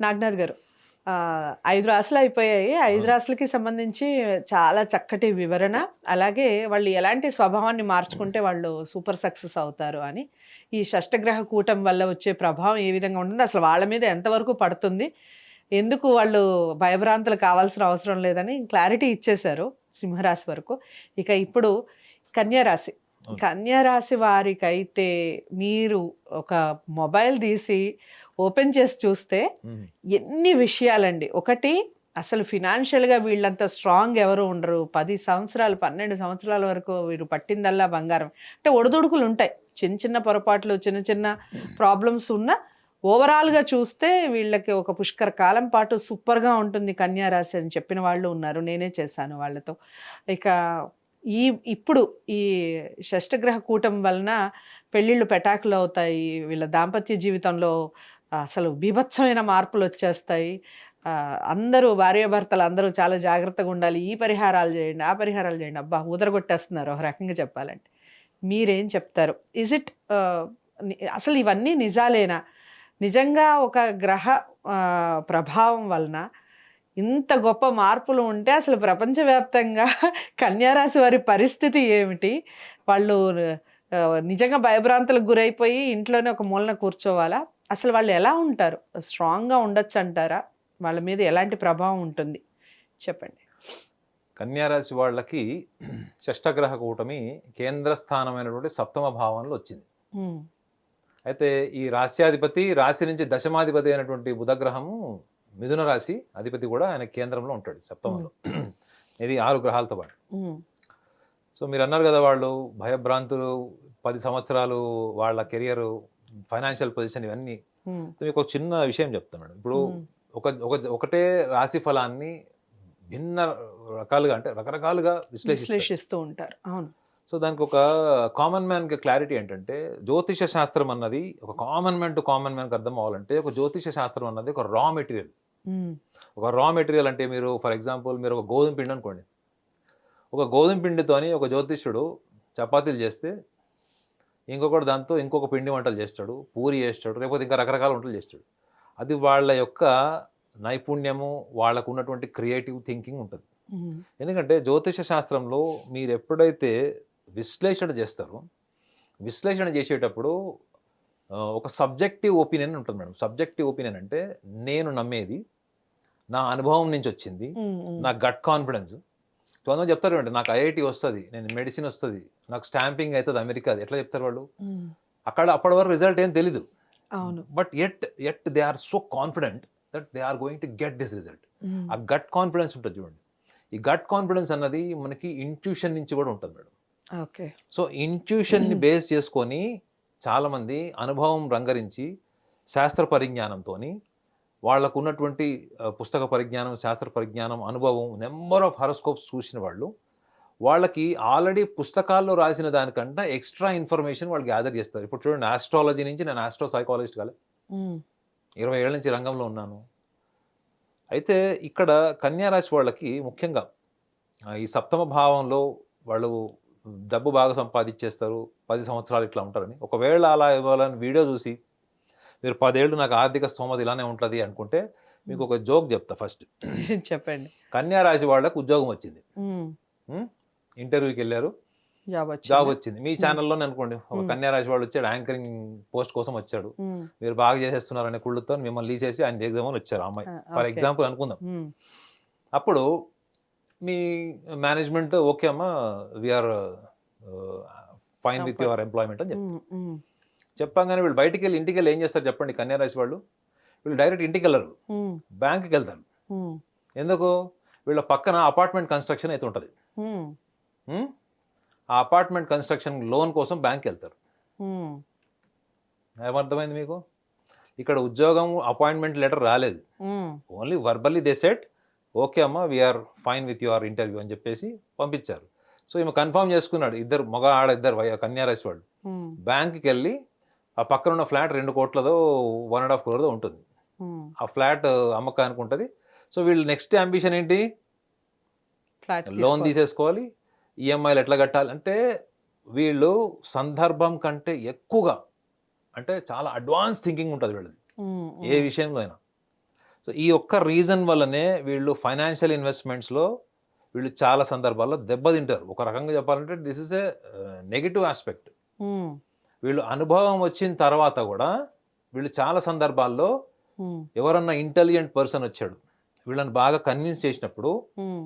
నాగ్నాథ్ గారు 5 రాసులు అయిపోయాయి. 5 అవును. రాసులకి సంబంధించి చాలా చక్కటి వివరణ. అలాగే వాళ్ళు ఎలాంటి స్వభావాన్ని మార్చుకుంటే వాళ్ళు సూపర్ సక్సెస్ అవుతారు అని. ఈ షష్టగ్రహ కూటమి వల్ల వచ్చే ప్రభావం ఏ విధంగా ఉంటుంది? అసలు వాళ్ళ మీద ఎంతవరకు పడుతుంది? ఎందుకు వాళ్ళు భయభ్రాంతులు కావాల్సిన అవసరం లేదని క్లారిటీ ఇచ్చేశారు సింహరాశి వరకు. ఇక ఇప్పుడు కన్యా రాశి. అవును. కన్యా రాశి వారికైతే మీరు ఒక మొబైల్ తీసి ఓపెన్ చేసి చూస్తే హ్మ్. ఎన్ని విషయాలండి. ఒకటి అసలు ఫినాన్షియల్‌గా వీళ్ళంత స్ట్రాంగ్ ఎవరు ఉండరు. 10 సంవత్సరాలు, 12 సంవత్సరాల వరకు వీరు పట్టిందల్లా బంగారం. అంటే ఒడిదుడుకులుంటాయి. చిన్న చిన్న పొరపాట్లు, చిన్న చిన్న ప్రాబ్లమ్స్ ఉన్నా ఓవరాల్‌గా చూస్తే వీళ్ళకి ఒక పుష్కర కాలం పాటు సూపర్‌గా ఉంటుంది కన్యా రాశి అని చెప్పిన వాళ్ళు ఉన్నారు. నేనే చేశాను వాళ్ళతో. ఇక ఈ ఇప్పుడు ఈ షష్టగ్రహ కూటమి వలన పెళ్ళిళ్ళు పెటాకులవుతాయి. వీళ్ళ దాంపత్య జీవితంలో అసలు బీభత్సమైన మార్పులొచ్చేస్తాయి. అందరూ భార్యాభర్తలు అందరూ చాలా జాగ్రత్తగుండాలి. ఈ పరిహారాలు జేయండి, ఆ పరిహారాలు జేయండి. అబ్బా! ఊదరగొట్టేస్తున్నారు ఒక రకంగా చెప్పాలంటే. మీరేం చెప్తారు? ఈజ్ ఇట్ అసలు ఇవన్నీ నిజాలేనా? నిజంగా ఒక గ్రహ ప్రభావం వలన ఇంత గొప్ప మార్పులు ఉంటే అసలు ప్రపంచవ్యాప్తంగా కన్యా రాశి వారి పరిస్థితి ఏమిటి? వాళ్ళు నిజంగా భయభ్రాంతులకు గురైపోయి ఇంట్లోనే ఒక మూలన కూర్చోవాలా? అసలు వాళ్ళు ఎలా ఉంటారు? స్ట్రాంగ్‌గా ఉండొచ్చంటారా? వాళ్ళ మీద ఎలాంటి ప్రభావం ఉంటుంది? చెప్పండి. కన్యా రాశి వాళ్ళకి షష్టగ్రహ కూటమి కేంద్ర స్థానమైనటువంటి సప్తమ భావంలో వచ్చింది. హ్మ్. అయితే ఈ రాశ్యాధిపతి, రాశి నుంచి దశమాధిపతి అయినటువంటి బుధగ్రహము మిథున రాశి అధిపతి కూడా ఆయన కేంద్రంలో ఉంటాడు హ్మ్. సప్తమంలో. ఇది 6 గ్రహాలతో పాటు. హ్మ్. సో మీరన్నారు గదా! వాళ్ళు భయభ్రాంతులు 10 సంవత్సరాలు వాళ్ళ కెరియరు, ఫైనాన్షియల్ పొజిషన్ ఇవన్నీ. హ్మ్. మీకు ఒక చిన్న విషయం చెప్తా మేడం. ఇప్పుడు హ్మ్. ఒకటే రాశి ఫలాన్ని భిన్న రకాలుగా అంటే రకరకాలుగా విశ్లేషిస్తారు. విశ్లేషిస్తూ ఉంటారు. అవును. సో దానికొక కామన్ మ్యాన్‌కి క్లారిటీ ఏంటంటే, జ్యోతిష శాస్త్రం అన్నది ఒక కామన్ మ్యాన్ టు కామన్ మ్యాన్‌కి అర్థం అవ్వాలంటే, ఒక జ్యోతిష శాస్త్రం అన్నది ఒక రా మెటీరియల్. హ్మ్. ఒక రా మెటీరియల్ అంటే మీరు ఫర్ ఎగ్జాంపుల్ మీరు ఒక గోధుమ పిండి అనుకోండి. ఒక గోధుమ పిండితోని ఒక జ్యోతిష్యుడు చపాతీలు చేస్తే, ఇంకొకడు దాంతో ఇంకొక పిండి వంటలు చేస్తాడు. పూరి చేస్తాడు. లేకపోతే ఇంకా రకరకాల వంటలు చేస్తాడు. అది వాళ్ళ యొక్క నైపుణ్యము, వాళ్ళకున్నటువంటి క్రియేటివ్ థింకింగ్ ఉంటది. హ్మ్. ఎందుకంటే జ్యోతిష శాస్త్రంలో మీరెప్పుడైతే విశ్లేషణ చేస్తారో, విశ్లేషణ చేసేటప్పుడు ఒక సబ్జెక్టివ్ ఒపీనియన్ ఉంటుంది మేడం. సబ్జెక్టివ్ ఒపీనియన్ అంటే నేను నమ్మేది, నా అనుభవం నుంచొచ్చింది, హ్మ్. హ్మ్. నా గట్ కాన్ఫిడెన్స్. కొంతమంది చెప్తారు చూడండి, నాకు ఐఐటీ వస్తది, నేను మెడిసిన్ వస్తది, నాకు స్టాంపింగ్ అయితది అమెరికాది. ఎట్లా చెప్తారు వాళ్ళు? హ్మ్. అక్కడ అప్పటి వరకు రిజల్ట్ ఏం తెలీదు. అవును. But yet they are so confident that they are going to get this result. Hmm. A gut confidence ఉంటది చూడండి. ఈ గట్ కాన్ఫిడెన్స్ అన్నది మనకి ఇంట్యూషన్ నుంచి కూడా ఉంటది మేడం. ఓకే. సో, ఇంట్యూషన్‌ని బేస్ చేసుకొని చాలామంది అనుభవం రంగరించి శాస్త్ర పరిజ్ఞానంతోని వాళ్ళకున్నటువంటి పుస్తక పరిజ్ఞానం, శాస్త్ర పరిజ్ఞానం, అనుభవం నంబర్ ఆఫ్ హారోస్కోప్స్ చూసిన వాళ్ళు, వాళ్ళకి ఆల్రెడీ పుస్తకాల్లో రాసిన దానికంటే ఎక్స్‌ట్రా ఇన్ఫర్మేషన్ వాళ్ళు గ్యాదర్ చేస్తారు. ఇప్పుడు చూడండి ఆస్ట్రాలజీ నుంచి నేను ఆస్ట్రో సైకాలజిస్ట్ కాలే. హ్మ్. 20 ఏళ్ల నుంచి రంగంలో ఉన్నాను. అయితే ఇక్కడ కన్యా రాశి వాళ్ళకి ముఖ్యంగా ఈ సప్తమ భావంలో వాళ్ళు డబ్బు బాగా సంపాదిచ్చేస్తారు. 10 సంవత్సరాలు ఇట్లా ఉంటారని. ఒకవేళ అలా ఇవ్వాలని వీడియో చూసి, మీరు 10 ఏళ్ళు నాకు ఆర్థిక స్తోమత ఇలానే ఉంటది అనుకుంటే, హ్మ్. మీకొక జోక్ చెప్తా ఫస్ట్. చెప్పండి. కన్యా రాశి వాళ్ళకి ఉద్యోగం వచ్చింది. హ్మ్. హ్మ్. ఇంటర్వ్యూకెళ్లారు. జాబ్ జాబొచ్చిందా? వచ్చింది. మీ హ్మ్. ఛానెల్‌లోనే అనుకోండి. ఒక హ్మ్. కన్యా రాశి వాడు వచ్చాడు. యాంకరింగ్ పోస్ట్ కోసం వచ్చాడు. హ్మ్. మీరు బాగా చేసేస్తున్నారనే కుళ్ళుతో మిమ్మల్ని తీసేసి ఆయన దిగుదామని వచ్చారు ఆ అమ్మాయి. ఆ! For okay. ఎగ్జాంపుల్ అనుకుందాం. హ్మ్. అప్పుడు మీ మేనేజ్‌మెంట్ ఓకే అమ్మా! వి ఆర్ ఆహ్, fine with comfort. Your employment అని చెప్తారు. హ్మ్. హ్మ్. చెప్పంగానే వీళ్ళు బయటికెళ్ళి ఇంటికెళ్ళి ఏం చేస్తారు చెప్పండి కన్యా రాశి వాళ్ళు? వీళ్ళు డైరెక్ట్ ఇంటికెళ్లరు. హ్మ్. బ్యాంక్‌కెళ్తారు. హ్మ్. ఎందుకు? వీళ్ళ పక్కన అపార్ట్‌మెంట్ కన్‌స్ట్రక్షన్ అయితే ఉంటది. హ్మ్. హ్మ్. ఆ అపార్ట్‌మెంట్ కన్‌స్ట్రక్షన్ లోన్ కోసం బ్యాంక్‌కెళ్తారు. హ్మ్. ఏమర్థమైంది మీకు? ఇక్కడ ఉద్యోగం అపాయింట్‌మెంట్ లెటర్ రాలేదు. Hmm. Only verbally they said okay అమ్మా! We are fine with your interview అని చెప్పేసి పంపించారు. సో, ఈమె కన్ఫర్మ్ చేసుకున్నాడు. ఇద్దరు మగ, ఆడ ఇద్దరు కన్యా రాశి వాళ్ళు. హ్మ్. బ్యాంక్‌కెళ్ళి ఆ పక్కనున్న ఫ్లాట్ 2,00,00,000 1,50,00,000 crore ఉంటుంది. హ్మ్. ఆ ఫ్లాట్ అమ్మకానికి ఉంటది. సో, వీళ్ళు నెక్స్ట్ యాంబిషన్ ఏంటి? ఫ్లాట్ లోన్ తీసుకోవడం. తీసేసుకోవాలి. ఈఎంఐలు ఎట్లా కట్టాలి? అంటే వీళ్ళు సందర్భం కంటే ఎక్కువగా అంటే చాలా అడ్వాన్స్ థింకింగ్ ఉంటది వీళ్ళది. హ్మ్. ఏ హ్మ్. విషయంలో అయినా. సో ఈ ఒక్క రీజన్ వల్లనే వీళ్ళు ఫైనాన్షియల్ ఇన్వెస్ట్మెంట్స్లో వీళ్ళు చాలా సందర్భాల్లో దెబ్బతింటారు. ఒక రకంగా చెప్పాలంటే this is a negative aspect. Um, వీళ్ళు అనుభవం వచ్చిన తర్వాత కూడా వీళ్ళు చాలా సందర్భాల్లో ఉమ్, ఎవరన్నా ఇంటెలిజెంట్ పర్సన్ వచ్చాడు, వీళ్ళని బాగా కన్విన్స్ చేసినప్పుడు ఉమ్,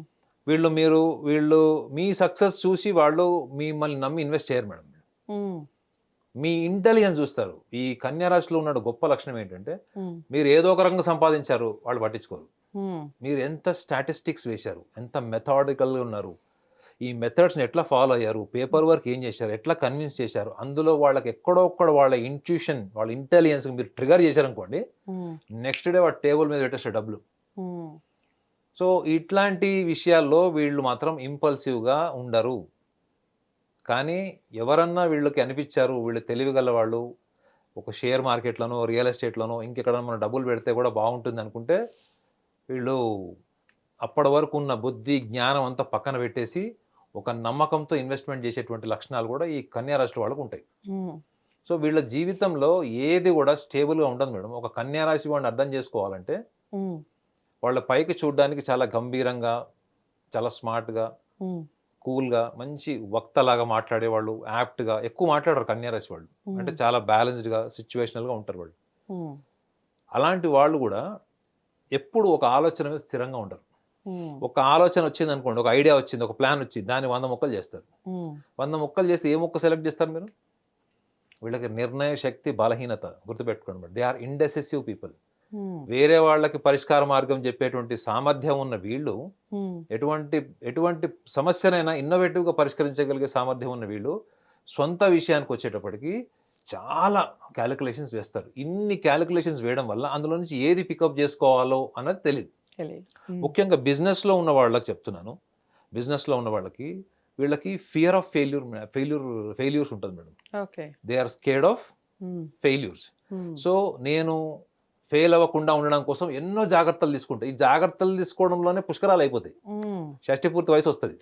వీళ్ళు మీ సక్సెస్ చూసి వాళ్ళు మిమ్మల్ని నమ్మి ఇన్వెస్ట్ చేయరు మేడం. ఉమ్, మీ ఇంటెలిజెన్స్ చూస్తారు. ఈ కన్యా రాశిలో ఉన్న గొప్ప లక్షణం ఏంటంటే ఉమ్, మీరు ఏదో ఒక రకంగా సంపాదించారు వాళ్ళు పట్టించుకోరు. ఉమ్, మీరు ఎంత స్టాటిస్టిక్స్ వేశారు, ఎంత మెథాడికల్గా ఉన్నారు, ఈ మెథడ్స్ని ఎట్లా ఫాలో అయ్యారు, పేపర్ వర్క్ ఏం చేశారు, ఎట్లా కన్విన్స్ చేశారు, అందులో వాళ్ళకి ఎక్కడో ఒక్కడ వాళ్ళ ఇంట్యూషన్, వాళ్ళ ఇంటెలిజెన్స్ మీరు ట్రిగర్ చేశారనుకోండి, ఉమ్, నెక్స్ట్ డే వాడు టేబుల్ మీద పెట్టేస్తారు డబ్బులు. ఉమ్, సో ఇట్లాంటి విషయాల్లో వీళ్ళు మాత్రం ఇంపల్సివ్గా ఉండరు. కానీ ఎవరన్నా వీళ్ళకి అనిపించారు, వీళ్ళు తెలివిగల వాళ్ళు, ఒక షేర్ మార్కెట్లోనో రియల్ ఎస్టేట్లోనో ఇంకెక్కడ మనం డబ్బులు పెడితే కూడా బాగుంటుంది అనుకుంటే వీళ్ళు అప్పటి వరకు ఉన్న బుద్ధి జ్ఞానం అంతా పక్కన పెట్టేసి ఒక నమ్మకంతో ఇన్వెస్ట్మెంట్ చేసేటువంటి లక్షణాలు కూడా ఈ కన్యా రాశి వాళ్ళకు ఉంటాయి. ఉమ్, సో వీళ్ళ జీవితంలో ఏది కూడా స్టేబుల్గా ఉండదు మేడం. ఒక కన్యా రాశి వాడిని అర్థం చేసుకోవాలంటే ఉమ్, వాళ్ళ పైకి చూడడానికి చాలా గంభీరంగా, చాలా స్మార్ట్గా, ఉమ్, కూల్గా, మంచి వక్తలాగా మాట్లాడేవాళ్ళు, యాప్ట్గా ఎక్కువ మాట్లాడరు కన్యా రాశి వాళ్ళు. అంటే చాలా బ్యాలెన్స్డ్గా, సిచ్యువేషనల్గా ఉంటారు వాళ్ళు. ఉమ్, అలాంటి వాళ్ళు కూడా ఎప్పుడు ఒక ఆలోచన మీద స్థిరంగా ఉండరు. ఉమ్, ఒక ఆలోచన వచ్చింది అనుకోండి, ఒక ఐడియా వచ్చింది, ఒక ప్లాన్ వచ్చింది, దాన్ని 100 ముక్కలు చేస్తారు. ఉమ్, 100 ముక్కలు చేస్తే ఏ ముక్క సెలెక్ట్ చేస్తారు మీరు? వీళ్ళకి నిర్ణయ శక్తి బలహీనత గుర్తుపెట్టుకోండి madam. They are indecisive people. Um, వేరే వాళ్ళకి పరిష్కార మార్గం చెప్పేటువంటి సామర్థ్యం ఉన్న వీళ్ళు, ఉమ్, ఎటువంటి సమస్యనైనా ఇన్నోవేటివ్గా పరిష్కరించగలిగే సామర్థ్యం ఉన్న వీళ్ళు సొంత విషయానికి వచ్చేటప్పటికి చాలా క్యాలిక్యులేషన్స్ వేస్తారు. ఇన్ని క్యాలిక్యులేషన్స్ వేయడం వల్ల అందులో నుంచి ఏది పికప్ చేసుకోవాలో అన్నది తెలియదు. తెలియదు. ఉమ్, ముఖ్యంగా బిజినెస్లో ఉన్న వాళ్ళకి చెప్తున్నాను. బిజినెస్లో ఉన్న వాళ్ళకి వీళ్ళకి ఫియర్ ఆఫ్ ఫెయిల్యూర్స్ ఉంటుంది madam. Okay. They are scared of um, failures. Um, so నేను ఫెయిల్ అవ్వకుండా ఉండడం కోసం ఎన్నో జాగ్రత్తలు తీసుకుంటాయి. ఈ జాగ్రత్తలు తీసుకోవడంలోనే పుష్కరాలు అయిపోతాయి. ఉమ్, షష్టి పూర్తి వయసు వస్తుంది,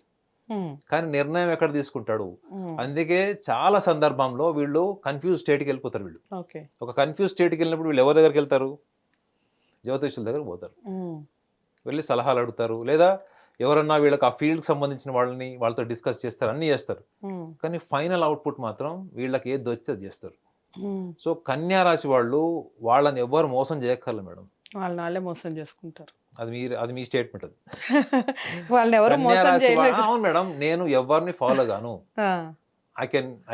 ఉమ్, కానీ నిర్ణయం ఎక్కడ తీసుకుంటాడు? ఉమ్, అందుకే చాలా సందర్భంలో వీళ్ళు కన్ఫ్యూజ్ స్టేట్కి వెళ్ళిపోతారు. వీళ్ళు ఓకే. ఒక కన్ఫ్యూజ్ స్టేట్కి వెళ్ళినప్పుడు వీళ్ళు ఎవరి దగ్గరికి వెళ్తారు? జ్యోతిష్యుల దగ్గరకు పోతారు. ఉమ్, వెళ్ళి సలహాలు అడుగుతారు, లేదా ఎవరన్నా వీళ్ళకి ఆ ఫీల్డ్కి సంబంధించిన వాళ్ళతో డిస్కస్ చేస్తారు, అన్నీ చేస్తారు. ఉమ్, కానీ ఫైనల్ అవుట్పుట్ మాత్రం వీళ్ళకి ఏది దొరికితే అది చేస్తారు. ఉమ్, సో కన్యా రాశి వాళ్ళు వాళ్ళని ఎవ్వరు మోసం చేయక్కర్లేదు మేడం. వాళ్ళే మోసం చేసుకుంటారు. అది మీ స్టేట్మెంట్. అది వాళ్ళని ఎవరు కన్యా మోసం రాశి చేయలేదు. అవును మేడం, నేను ఎవరిని ఫాలో గాను. ఆ,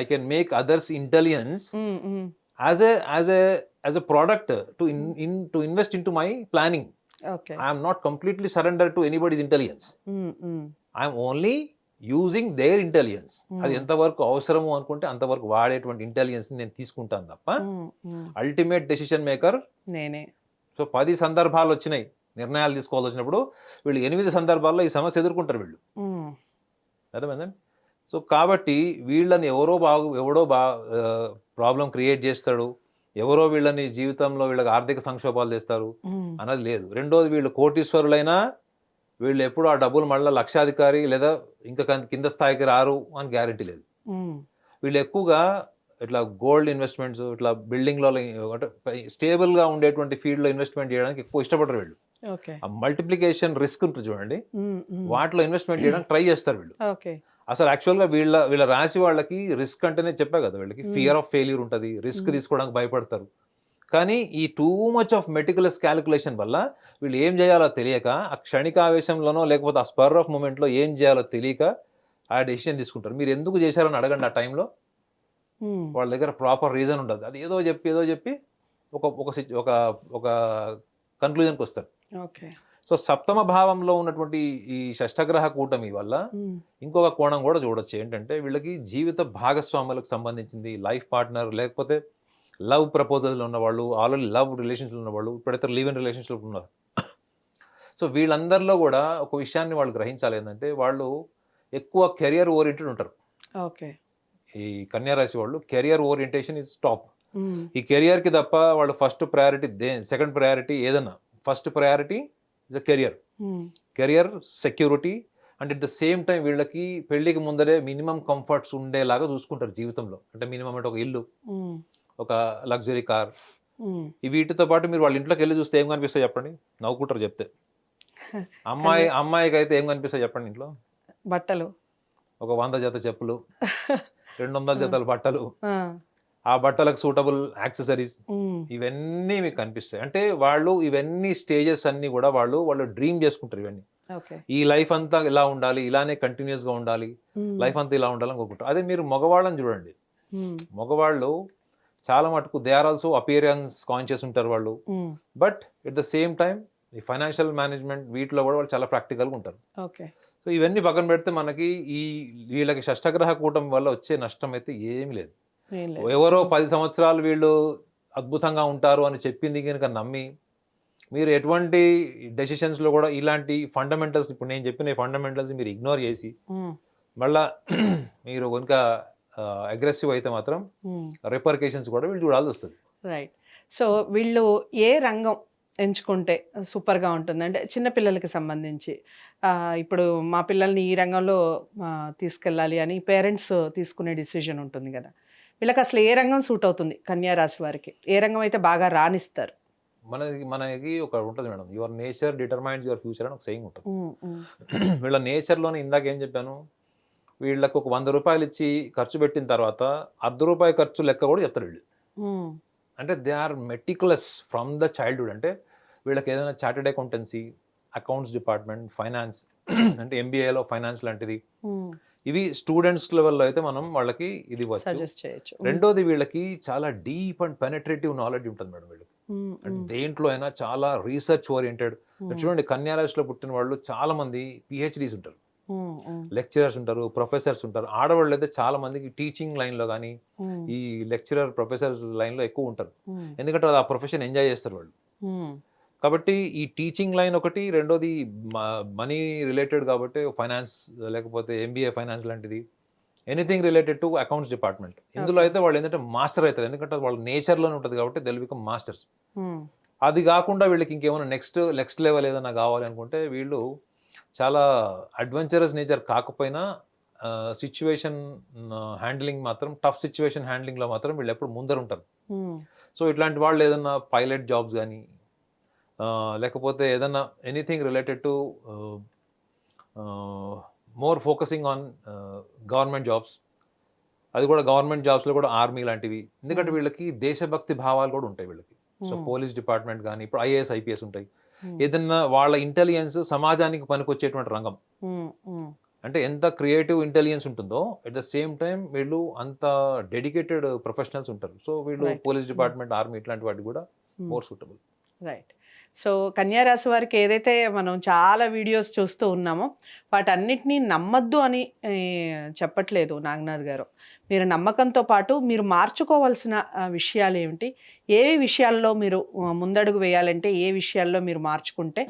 I can make others intelligence um, um, as a product to invest into my planning. Okay. I am not completely surrendered to anybody's intelligence. Um, um, I am only using there intelligence. అది ఉమ్, ఎంతవరకు అవసరము అనుకుంటే అంతవరకు వాడేటువంటి intelligence నేను తీసుకుంటాను తప్ప ఉమ్, ఉమ్, ultimate decision maker నేనే. సో 10 సందర్భాలు వచ్చినాయి నిర్ణయాలు తీసుకోవాల్సి వచ్చినప్పుడు, వీళ్ళు 8 సందర్భాల్లో ఈ సమస్య ఎదుర్కొంటారు వీళ్ళు. ఉమ్, అర్థమైందండి? సో కాబట్టి వీళ్ళని ఎవడో ప్రాబ్లం క్రియేట్ చేస్తాడు, ఎవరో వీళ్ళని జీవితంలో వీళ్ళకి ఆర్థిక సంక్షోభాలు తెస్తారు ఉమ్, అన్నది లేదు. రెండోది, వీళ్ళు కోటీశ్వరులైనా వీళ్ళు ఎప్పుడు ఆ డబ్బులు మళ్ళీ లక్షాధికారి లేదా ఇంకా కింద స్థాయికి రారు అని గ్యారెంటీ లేదు. ఉమ్, వీళ్ళు ఎక్కువగా ఇట్లా గోల్డ్ ఇన్వెస్ట్మెంట్స్, ఇట్లా బిల్డింగ్లో అంటే స్టేబుల్గా ఉండేటువంటి ఫీల్డ్లో ఇన్వెస్ట్మెంట్ చేయడానికి ఎక్కువ ఇష్టపడరు వీళ్ళు. ఓకే. ఆ మల్టిప్లికేషన్ రిస్క్ ఉంటుంది చూడండి, ఉమ్, ఉమ్, వాటిలో ఇన్వెస్ట్మెంట్ చేయడానికి ట్రై చేస్తారు వీళ్ళు. ఓకే. అసలు యాక్చువల్గా వీళ్ళ రాశి వాళ్ళకి రిస్క్ అంటేనే చెప్పా కదా, వీళ్ళకి ఫియర్ ఆఫ్ ఫెయిల్యూర్ ఉంటుంది, రిస్క్ తీసుకోవడానికి భయపడతారు. కానీ ఈ too much of meticulous calculation వల్ల వీళ్ళు ఏం చేయాలో తెలియక, ఆ క్షణికావేశంలోనో లేకపోతే ఆ స్పర్ ఆఫ్ మూమెంట్లో ఏం చేయాలో తెలియక ఆ డెసిషన్ తీసుకుంటారు. మీరు ఎందుకు చేశారని అడగండి. ఆ టైంలో ఉమ్, వాళ్ళ దగ్గర ప్రాపర్ రీజన్ ఉండదు. అది ఏదో చెప్పి ఒక కన్క్లూజన్కి వస్తారు. ఓకే. సో సప్తమ భావంలో ఉన్నటువంటి ఈ షష్టగ్రహ కూటమి వల్ల ఉమ్, ఇంకొక కోణం కూడా చూడొచ్చు. ఏంటంటే వీళ్ళకి జీవిత భాగస్వాములకు సంబంధించింది, లైఫ్ పార్ట్నర్, లేకపోతే లవ్ ప్రపోజల్స్లో ఉన్నవాళ్ళు, ఆల్రెడీ లవ్ రిలేషన్షిప్ ఉన్నవాళ్ళు, ఇప్పుడైతే లివ్ ఇన్ రిలేషన్షిప్ ఉన్నారు. సో వీళ్ళందరిలో కూడా ఒక విషయాన్ని వాళ్ళు గ్రహించాలి, ఏంటంటే వాళ్ళు ఎక్కువ కెరియర్ ఓరియంటెడ్ ఉంటారు. ఓకే. ఈ కన్యా రాశి వాళ్ళు కెరియర్ ఓరియంటేషన్ ఇస్ టాప్. ఉమ్, ఈ కెరియర్కి తప్ప వాళ్ళు ఫస్ట్ ప్రయారిటీ సెకండ్ ప్రయారిటీ ఏదన్నా, first priority is a career. Um, career, security, and at the same time వీళ్ళకి పెళ్లికి ముందరే మినిమం కంఫర్ట్స్ ఉండేలాగా చూసుకుంటారు జీవితంలో. అంటే మినిమం అంటే ఒక ఇల్లు, ఉమ్, ఒక లగ్జరీ కార్, ఉమ్. ఈ వీటితో పాటు మీరు వాళ్ళ ఇంట్లోకి వెళ్ళి చూస్తే ఏం కనిపిస్తాయి చెప్పండి, నవ్వుకుంటారు చెప్తే. అమ్మాయికి అయితే ఏం కనిపిస్తాయి చెప్పండి ఇంట్లో? బట్టలు, ఒక 100 జత చెప్పులు, 200 జతల బట్టలు, ఆ, ఆ బట్టలకు సూటబుల్ యాక్సెసరీస్, ఉమ్, ఇవన్నీ మీకు కనిపిస్తాయి. అంటే వాళ్ళు ఇవన్నీ స్టేజెస్ అన్ని కూడా వాళ్ళు డ్రీమ్ చేసుకుంటారు ఇవన్నీ. ఓకే, ఈ లైఫ్ అంతా ఇలా ఉండాలి, ఇలానే కంటిన్యూస్ గా ఉండాలి, ఉమ్, లైఫ్ అంతా ఇలా ఉండాలని కోరుకుంటారు. అదే మీరు మగవాళ్ళని చూడండి, ఉమ్, మగవాళ్ళు చాలా మటుకు they are also appearance conscious ఉంటారు వాళ్ళు. Um, but at the same time ఈ ఫైనాన్షియల్ మేనేజ్మెంట్ వీటిలో కూడా వాళ్ళు చాలా ప్రాక్టికల్గా ఉంటారు. ఓకే, సో ఇవన్నీ పక్కన పెడితే మనకి వీళ్ళకి షష్టగ్రహ కూటమి వల్ల వచ్చే నష్టం అయితే ఏమీ లేదు. ఏం లేదు. ఎవరో 10 సంవత్సరాలు వీళ్ళు అద్భుతంగా ఉంటారు అని చెప్పింది కనుక నమ్మి మీరు ఎటువంటి డెసిషన్స్లో కూడా ఇలాంటి ఫండమెంటల్స్, ఇప్పుడు నేను చెప్పిన ఫండమెంటల్స్ మీరు ఇగ్నోర్ చేసి ఉమ్, మళ్ళా మీరు కనుక అగ్రెసివ్ అయితే మాత్రం ఉమ్. రిపర్కేషన్స్ కూడా వీళ్ళు చూడాల్సి వస్తుంది. రైట్. సో వీళ్ళు ఏ రంగం ఎంచుకుంటే సూపర్గా ఉంటుంది అంటే చిన్నపిల్లలకి సంబంధించి ఇప్పుడు మా పిల్లల్ని ఈ రంగంలో తీసుకెళ్ళాలి అని పేరెంట్స్ తీసుకునే డిసిజన్ ఉంటుంది కదా, వీళ్ళకి అసలు ఏ రంగం సూట్ అవుతుంది? కన్యా రాశి వారికి ఏ రంగం అయితే బాగా రాణిస్తారు? మనకి ఒక ఉంటుంది madam, your nature determines your future అని ఒక సెయింగ్ ఉంటుంది. ఉమ్, ఉమ్, వీళ్ళ నేచర్లోనే ఇందాక ఏం చెప్పాను, వీళ్ళకి ఒక 100 రూపాయలు ఇచ్చి ఖర్చు పెట్టిన తర్వాత ₹1 ఖర్చు లెక్క కూడా చెప్తారు వీళ్ళు. ఉమ్, అంటే they are meticulous from the childhood. అంటే వీళ్ళకి ఏదైనా chartered accountancy, accounts department, finance అంటే ఎంబీఏలో ఫైనాన్స్ లాంటిది, ఉమ్, ఇవి స్టూడెంట్స్ లెవెల్లో అయితే మనం వాళ్ళకి ఇది ఇవ్వచ్చు. సజెస్ట్ చేయొచ్చు. రెండోది వీళ్ళకి చాలా డీప్ అండ్ పెనట్రేటివ్ నాలెడ్జ్ ఉంటుంది మేడం వీళ్ళకి. ఉమ్, అంటే ఉమ్, దేంట్లో అయినా చాలా రీసెర్చ్ ఓరియంటెడ్. చూడండి కన్యా రాశిలో పుట్టిన వాళ్ళు చాలా మంది పిహెచ్డీస్ ఉంటారు, ఉమ్, ఉమ్, లెక్చరర్స్ ఉంటారు, ప్రొఫెసర్స్ ఉంటారు. ఆడవాళ్ళు అయితే చాలా మందికి టీచింగ్ లైన్లో కానీ ఉమ్, ఈ లెక్చరర్ ప్రొఫెసర్స్ లైన్లో ఎక్కువ ఉంటారు. ఉమ్, ఎందుకంటే ఆ ప్రొఫెషన్ ఎంజాయ్ చేస్తారు వాళ్ళు. ఉమ్, కాబట్టి ఈ టీచింగ్ లైన్ ఒకటి, రెండోది మనీ రిలేటెడ్ కాబట్టి ఫైనాన్స్, లేకపోతే ఎంబీఏ ఫైనాన్స్ లాంటిది, anything related to accounts department. ఇందులో అయితే వాళ్ళు ఏంటంటే మాస్టర్ అవుతారు, ఎందుకంటే వాళ్ళ నేచర్లోనే ఉంటుంది కాబట్టి దే విల్ బికమ్ మాస్టర్స్. ఉమ్, అది కాకుండా వీళ్ళకి ఇంకేమైనా నెక్స్ట్ లెవెల్ ఏదైనా కావాలి అనుకుంటే వీళ్ళు చాలా అడ్వెంచరస్ నేచర్ కాకపోయినా సిచ్యువేషన్ హ్యాండ్లింగ్ మాత్రం, టఫ్ సిచ్యువేషన్ హ్యాండ్లింగ్లో మాత్రం వీళ్ళు ఎప్పుడు ముందర ఉంటారు. ఉమ్, సో ఇట్లాంటి వాళ్ళు ఏదన్నా పైలట్ జాబ్స్ కానీ లేకపోతే ఏదన్నా anything related to more focusing on government jobs, అది కూడా గవర్నమెంట్ జాబ్స్లో కూడా ఆర్మీ లాంటివి. ఎందుకంటే వీళ్ళకి దేశభక్తి భావాలు కూడా ఉంటాయి వీళ్ళకి. సో పోలీస్ డిపార్ట్మెంట్ కానీ, ఇప్పుడు ఐఏఎస్ ఐపీఎస్ ఉంటాయి. ఏదన్నా వాళ్ళ ఇంటెలిజెన్స్ సమాజానికి పనికొచ్చేటువంటి రంగం. ఉమ్, ఉమ్, అంటే ఎంత క్రియేటివ్ ఇంటెలిజెన్స్ ఉంటుందో ఎట్ ద సేమ్ టైం వీళ్ళు అంత డెడికేటెడ్ ప్రొఫెషనల్స్ ఉంటారు. సో వీళ్ళు Right. పోలీస్ డిపార్ట్మెంట్, ఆర్మీ ఇట్లాంటి వాటికి కూడా మోర్ సూటబుల్. రైట్. సో కన్యా రాశి వారికి ఏదైతే మనం చాలా వీడియోస్ చూస్తూ ఉన్నామో వాటన్నిటినీ నమ్మద్దు అని చెప్పట్లేదు నాగనాథ్ గారు. మీరు నమ్మకంతో పాటు మీరు మార్చుకోవాల్సిన విషయాలు ఏమిటి, ఏ విషయాల్లో మీరు ముందడుగు వేయాలంటే ఏ విషయాల్లో మీరు మార్చుకుంటే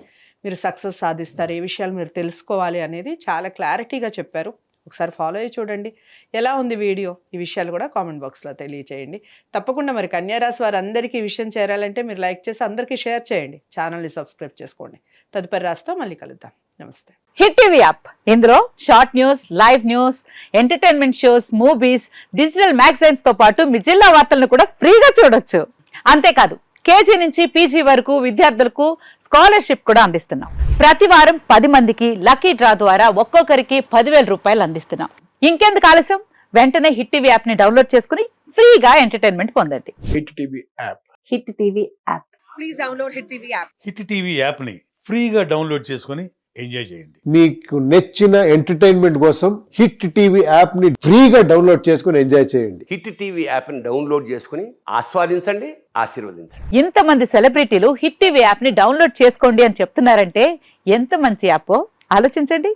మీరు సక్సెస్ సాధిస్తారు, ఏ విషయాలు మీరు తెలుసుకోవాలి అనేది చాలా క్లారిటీగా చెప్పారు. ఒకసారి ఫాలో అయ్యి చూడండి. ఎలా ఉంది వీడియో, ఈ విషయాలు కూడా కామెంట్ బాక్స్లో తెలియచేయండి. తప్పకుండా మరి కన్యా రాశి వారు అందరికీ ఈ విషయం చేరాలంటే మీరు లైక్ చేసి అందరికీ షేర్ చేయండి, ఛానల్ని సబ్స్క్రైబ్ చేసుకోండి. తదుపరి రాష్ట్రం మళ్ళీ కలుద్దాం. నమస్తే. హిట్ టీవీ యాప్, ఇందులో short news, live news, entertainment shows, movies, digital magazines తో పాటు మీ జిల్లా వార్తలను కూడా ఫ్రీగా చూడొచ్చు. అంతేకాదు కేజీ నుంచి పీజీ వరకు విద్యార్థులకు స్కాలర్షిప్ కూడా అందిస్తున్నాం. ప్రతి వారం 10 మందికి లక్కీ డ్రా ద్వారా ఒక్కొక్కరికి 10,000 రూపాయలు అందిస్తున్నాం. ఇంకెందుకు ఆలస్యం, వెంటనే హిట్ టీవీ యాప్ ని డౌన్లోడ్ చేసుకుని ఫ్రీగా ఎంటర్టైన్మెంట్ పొందండి. Hit TV app. Hit TV app. Please download Hit TV app. Hit TV యాప్ని ఫ్రీగా డౌన్లోడ్ చేసుకొని ఎంజాయ్ చేయండి. మీకు నచ్చిన ఎంటర్టైన్మెంట్ కోసం హిట్ టీవీ యాప్ ని ఫ్రీగా డౌన్లోడ్ చేసుకుని ఎంజాయ్ చేయండి. హిట్ టీవీ యాప్ని డౌన్లోడ్ చేసుకుని ఆస్వాదించండి, ఆశీర్వదించండి. ఇంతమంది సెలబ్రిటీలు హిట్ టీవీ యాప్ ని డౌన్లోడ్ చేసుకోండి అని చెప్తున్నారంటే ఎంత మంచి యాప్ ఆలోచించండి.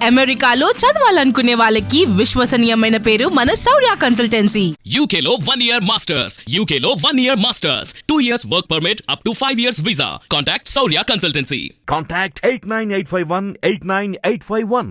అమెరికాలో చదవాలనుకునే వాళ్ళకి విశ్వసనీయమైన పేరు మన శౌర్య కన్సల్టెన్సీ. UK లో 1 year masters. UK లో 1 year masters. 2 years work permit up to 5 years visa. Contact Saurya Consultancy. Contact 89851 89851.